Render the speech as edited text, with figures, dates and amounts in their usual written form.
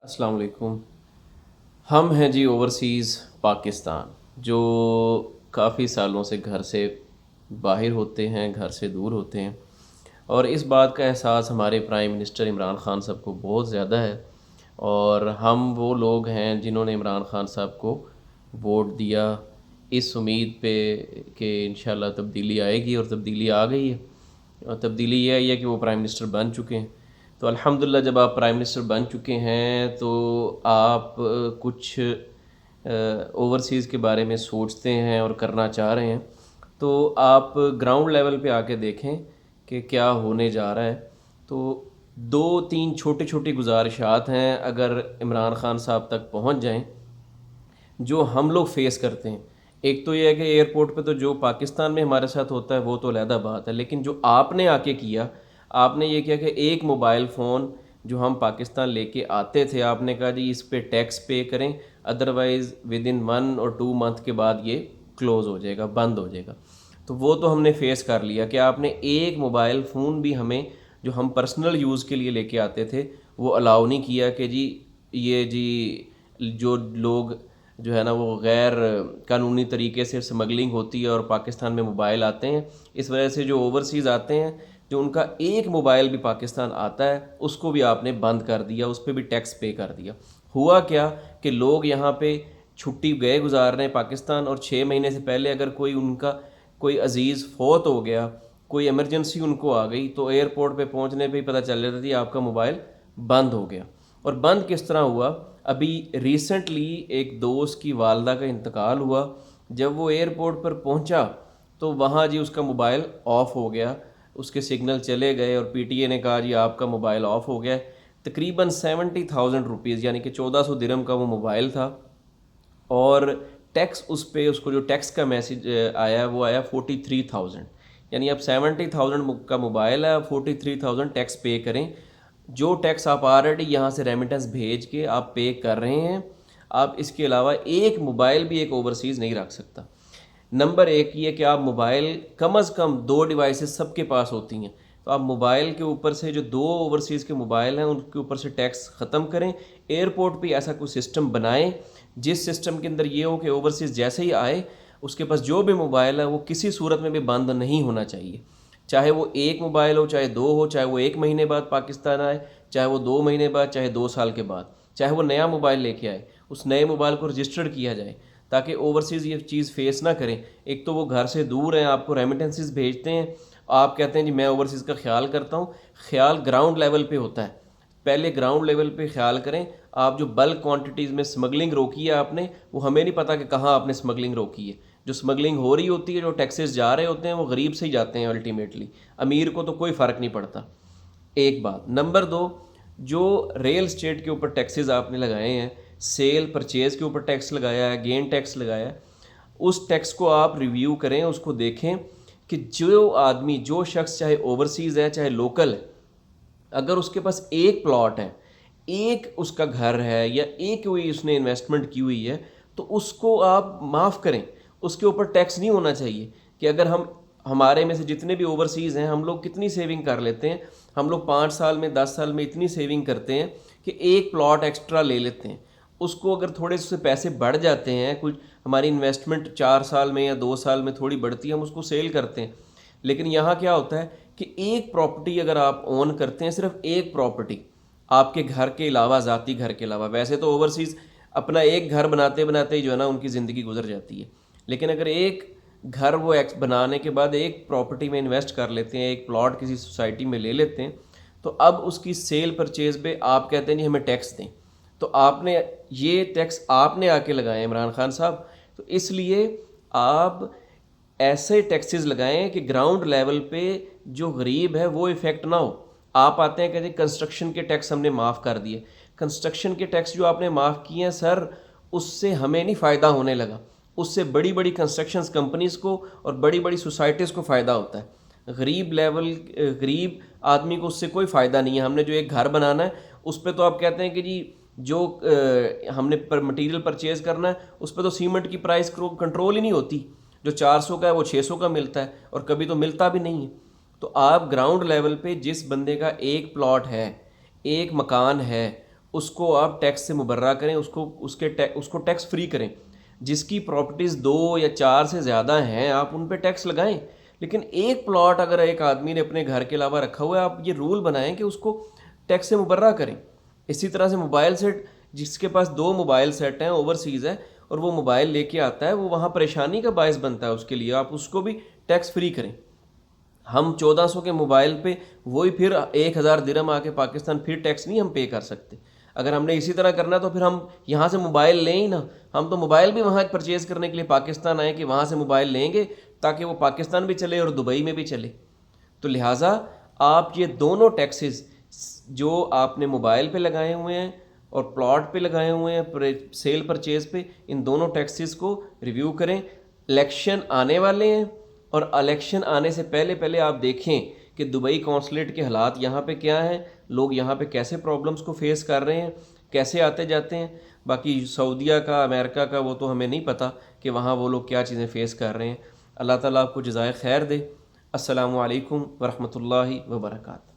अस्सलाम वालेकुम। हम हैं जी ओवरसीज़ पाकिस्तान, जो काफ़ी सालों से घर से बाहर होते हैं, घर से दूर होते हैं। और इस बात का एहसास हमारे प्राइम मिनिस्टर इमरान खान साहब को बहुत ज़्यादा है। और हम वो लोग हैं जिन्होंने इमरान खान साहब को वोट दिया इस उम्मीद पे कि इंशाल्लाह तब्दीली आएगी, और तब्दीली आ गई है। और तब्दीली ये आई है कि वो प्राइम मिनिस्टर बन चुके हैं। तो अल्हम्दुलिल्लाह, जब आप प्राइम मिनिस्टर बन चुके हैं तो आप कुछ ओवरसीज़ के बारे में सोचते हैं और करना चाह रहे हैं। तो आप ग्राउंड लेवल पे आके देखें कि क्या होने जा रहा है। तो दो तीन छोटी छोटी गुजारिशात हैं, अगर इमरान खान साहब तक पहुंच जाएं, जो हम लोग फेस करते हैं। एक तो ये है कि एयरपोर्ट पे तो जो पाकिस्तान में हमारे साथ होता है वो तो अलहदा बात है, लेकिन जो आपने आके किया, आपने ये किया कि एक मोबाइल फ़ोन जो हम पाकिस्तान लेके आते थे, आपने कहा जी इस पे टैक्स पे करें, अदरवाइज़ विद इन 1 और 2 मंथ के बाद ये क्लोज़ हो जाएगा, बंद हो जाएगा। तो वो तो हमने फेस कर लिया कि आपने एक मोबाइल फ़ोन भी हमें, जो हम पर्सनल यूज़ के लिए लेके आते थे, वो अलाउ नहीं किया कि जी ये जी जो लोग जो है ना वो गैर कानूनी तरीके से स्मगलिंग होती है और पाकिस्तान में मोबाइल आते हैं। इस वजह से जो ओवरसीज़ आते हैं, जो उनका एक मोबाइल भी पाकिस्तान आता है, उसको भी आपने बंद कर दिया, उस पर भी टैक्स पे कर दिया। हुआ क्या कि लोग यहाँ पे छुट्टी गए गुजारने पाकिस्तान, और 6 महीने से पहले अगर कोई उनका कोई अजीज़ फौत हो गया, कोई इमरजेंसी उनको आ गई, तो एयरपोर्ट पे पहुंचने पे ही पता चल जाता थी आपका मोबाइल बंद हो गया। और बंद किस तरह हुआ? अभी रिसेंटली एक दोस्त की वालदा का इंतकाल हुआ। जब वो एयरपोर्ट पर पहुंचा तो वहाँ जी उसका मोबाइल ऑफ़ हो गया, उसके सिग्नल चले गए और पीटीए ने कहा जी आपका मोबाइल ऑफ़ हो गया। तकरीबन 70,000 रुपीज़ यानी कि 1400 दिरहम का वो मोबाइल था। और टैक्स उस पे उसको जो टैक्स का मैसेज आया वो आया 43,000। यानी अब 70,000 का मोबाइल है, 43,000 टैक्स पे करें। जो टैक्स आप ऑलरेडी यहाँ से रेमिटेंस भेज के आप पे कर रहे हैं, आप इसके अलावा एक मोबाइल भी एक ओवरसीज़ नहीं रख सकता। नंबर एक ये कि आप मोबाइल कम अज़ कम 2 डिवाइसेस सबके पास होती हैं, तो आप मोबाइल के ऊपर से जो 2 ओवरसीज़ के मोबाइल हैं उनके ऊपर से टैक्स ख़त्म करें। एयरपोर्ट पे ऐसा कोई सिस्टम बनाएं जिस सिस्टम के अंदर ये हो कि ओवरसीज़ जैसे ही आए, उसके पास जो भी मोबाइल है वो किसी सूरत में भी बंद नहीं होना चाहिए। चाहे वो एक मोबाइल हो, चाहे दो हो, चाहे वो 1 महीने बाद पाकिस्तान आए, चाहे वो 2 महीने बाद, चाहे 2 साल के बाद, चाहे वो नया मोबाइल लेके आए, उस नए मोबाइल को रजिस्टर्ड किया जाए, ताकि ओवरसीज़ ये चीज़ फेस ना करें। एक तो वो घर से दूर हैं, आपको रेमिटेंसेस भेजते हैं, आप कहते हैं जी मैं ओवरसीज़ का ख्याल करता हूँ। ख्याल ग्राउंड लेवल पे होता है, पहले ग्राउंड लेवल पे ख्याल करें। आप जो बल्क क्वांटिटीज़ में स्मगलिंग रोकी है आपने, वो हमें नहीं पता कि कहाँ आपने स्मगलिंग रोकी है। जो स्मगलिंग हो रही होती है, जो टैक्सेस जा रहे होते हैं, वो गरीब से ही जाते हैं अल्टीमेटली, अमीर को तो कोई फ़र्क नहीं पड़ता। एक बात। नंबर दो, जो रियल स्टेट के ऊपर टैक्सेस आपने लगाए हैं, सेल परचेज़ के ऊपर टैक्स लगाया है, गेन टैक्स लगाया है, उस टैक्स को आप रिव्यू करें, उसको देखें कि जो आदमी, जो शख्स, चाहे ओवरसीज़ है चाहे लोकल है, अगर उसके पास एक प्लॉट है, एक उसका घर है, या एक कोई उसने इन्वेस्टमेंट की हुई है, तो उसको आप माफ़ करें। उसके ऊपर टैक्स नहीं होना चाहिए। कि अगर हम, हमारे में से जितने भी ओवरसीज़ हैं, हम लोग कितनी सेविंग कर लेते हैं, हम लोग 5 साल में 10 साल में इतनी सेविंग करते हैं कि एक प्लॉट एक्स्ट्रा ले लेते हैं। उसको अगर थोड़े से पैसे बढ़ जाते हैं, कुछ हमारी इन्वेस्टमेंट 4 साल में या 2 साल में थोड़ी बढ़ती है, हम उसको सेल करते हैं। लेकिन यहाँ क्या होता है कि एक प्रॉपर्टी अगर आप ओन करते हैं, सिर्फ एक प्रॉपर्टी, आपके घर के अलावा, ज़ाती घर के अलावा, वैसे तो ओवरसीज़ अपना एक घर बनाते बनाते ही जो है ना उनकी ज़िंदगी गुजर जाती है। लेकिन अगर एक घर वो एक्स बनाने के बाद एक प्रॉपर्टी में इन्वेस्ट कर लेते हैं, एक प्लॉट किसी सोसाइटी में ले लेते हैं, तो अब उसकी सेल परचेज़ पे आप कहते हैं जी हमें टैक्स दें। तो आपने ये टैक्स आपने आके लगाए इमरान खान साहब। तो इसलिए आप ऐसे टैक्सेस लगाएं कि ग्राउंड लेवल पे जो गरीब है वो इफ़ेक्ट ना हो। आप आते हैं कहते हैं कंस्ट्रक्शन के टैक्स हमने माफ़ कर दिए। कंस्ट्रक्शन के टैक्स जो आपने माफ़ किए हैं सर, उससे हमें नहीं फ़ायदा होने लगा, उससे बड़ी बड़ी कंस्ट्रक्शन कंपनीज़ को और बड़ी बड़ी सोसाइटीज़ को फ़ायदा होता है। गरीब लेवल, गरीब आदमी को उससे कोई फ़ायदा नहीं है। हमने जो एक घर बनाना है, उस पर तो आप कहते हैं कि जी जो हमने मटीरियल परचेज़ करना है, उस पर तो सीमेंट की प्राइस कंट्रोल ही नहीं होती। जो 400 का है वो 600 का मिलता है, और कभी तो मिलता भी नहीं है। तो आप ग्राउंड लेवल पे जिस बंदे का एक प्लॉट है, एक मकान है, उसको आप टैक्स से मुबर्रा करें, उसको टैक्स फ्री करें। जिसकी प्रॉपर्टीज़ 2 या 4 से ज़्यादा हैं आप उन पे टैक्स लगाएं, लेकिन एक प्लॉट अगर एक आदमी ने अपने घर के अलावा रखा हुआ है, आप ये रूल बनाएं कि उसको टैक्स से मुबर्रा करें। इसी तरह से मोबाइल सेट, जिसके पास 2 मोबाइल सेट हैं, ओवरसीज़ है, और वो मोबाइल लेके आता है, वो वहाँ परेशानी का बायस बनता है उसके लिए, आप उसको भी टैक्स फ्री करें। हम 1400 के मोबाइल पे वही फिर 1000 दिरहम आके पाकिस्तान फिर टैक्स नहीं हम पे कर सकते। अगर हमने इसी तरह करना तो फिर हम यहाँ से मोबाइल लें ही ना। हम तो मोबाइल भी वहाँ परचेज़ करने के लिए पाकिस्तान आए कि वहाँ से मोबाइल लेंगे ताकि वो पाकिस्तान भी चले और दुबई में भी चले। तो लिहाजा आप ये दोनों टैक्सेस जो आपने मोबाइल पे लगाए हुए हैं और प्लॉट पे लगाए हुए हैं सेल परचेज़ पे, इन दोनों टैक्सेस को रिव्यू करें। इलेक्शन आने वाले हैं और इलेक्शन आने से पहले पहले आप देखें कि दुबई कौंसलेट के हालात यहाँ पे क्या हैं, लोग यहाँ पे कैसे प्रॉब्लम्स को फेस कर रहे हैं, कैसे आते जाते हैं। बाकी सऊदीया का, अमेरिका का, वो तो हमें नहीं पता कि वहाँ वो लोग क्या चीज़ें फ़ेस कर रहे हैं। अल्लाह ताला आपको जज़ाए खैर दे। अस्सलामु अलैकुम वरहमतुल्लाहि वबरकातुहू।